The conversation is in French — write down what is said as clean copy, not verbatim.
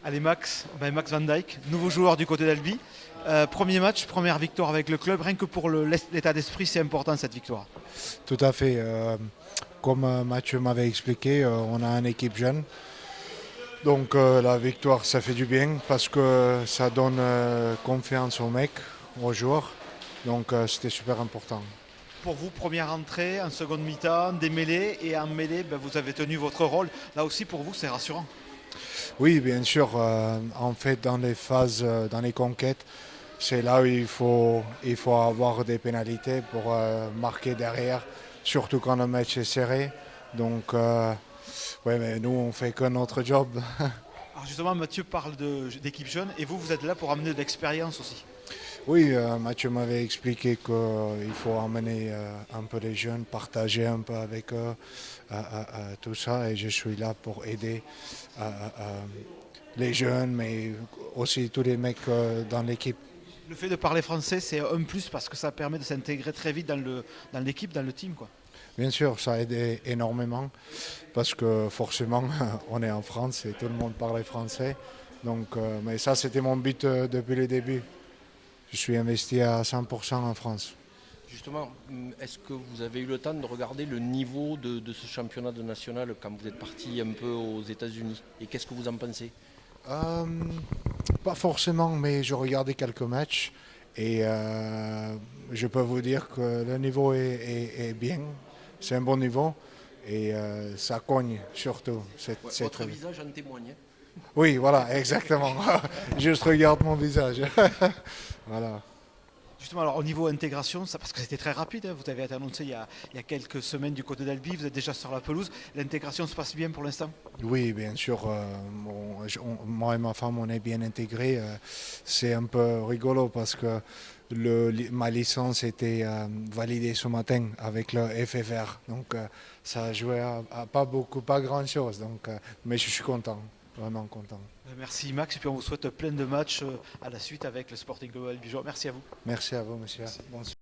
Allez Max, Max Van Dijk, nouveau joueur du côté d'Albi. Premier match, première victoire avec le club. Rien que pour l'état d'esprit, c'est important cette victoire. Tout à fait. Comme Mathieu m'avait expliqué, on a une équipe jeune. Donc la victoire, ça fait du bien parce que ça donne confiance aux mecs, aux joueurs. Donc c'était super important. Pour vous, première entrée, en seconde mi-temps, des mêlées. Et en mêlée, vous avez tenu votre rôle. Là aussi, pour vous, c'est rassurant. Oui, bien sûr. En fait, dans les phases, dans les conquêtes, c'est là où il faut avoir des pénalités pour marquer derrière, surtout quand le match est serré. Donc, ouais, mais nous, on fait que notre job. Alors justement, Mathieu parle d'équipe jeune. Et vous, vous êtes là pour amener de l'expérience aussi. Oui, Mathieu m'avait expliqué qu'il faut emmener un peu les jeunes, partager un peu avec eux tout ça. Et je suis là pour aider les jeunes, mais aussi tous les mecs dans l'équipe. Le fait de parler français, c'est un plus parce que ça permet de s'intégrer très vite dans l'équipe, dans le team, quoi. Bien sûr, ça aide énormément parce que forcément, on est en France et tout le monde parle français. Donc, mais ça, c'était mon but depuis le début. Je suis investi à 100% en France. Justement, est-ce que vous avez eu le temps de regarder le niveau de ce championnat de national quand vous êtes parti un peu aux États-Unis? Et qu'est-ce que vous en pensez? Euh, Pas forcément, mais je regardais quelques matchs et je peux vous dire que le niveau est bien. C'est un bon niveau et ça cogne surtout. C'est Votre très bien. visage en témoigne, hein. Oui, voilà, exactement. Juste regarde mon visage. Voilà. Justement, alors au niveau intégration, ça, parce que c'était très rapide, hein, vous avez été annoncé il y a quelques semaines du côté d'Albi, vous êtes déjà sur la pelouse. L'intégration se passe bien pour l'instant? Oui, bien sûr. Moi et ma femme, on est bien intégrés. C'est un peu rigolo parce que ma licence était validée ce matin avec le FFR. Donc, ça a joué à pas beaucoup, pas grand-chose. Donc, mais je suis content, vraiment content. Merci Max, et puis on vous souhaite plein de matchs à la suite avec le Sporting Global Bijoux. Merci à vous. Merci à vous, monsieur. Merci. Bonsoir.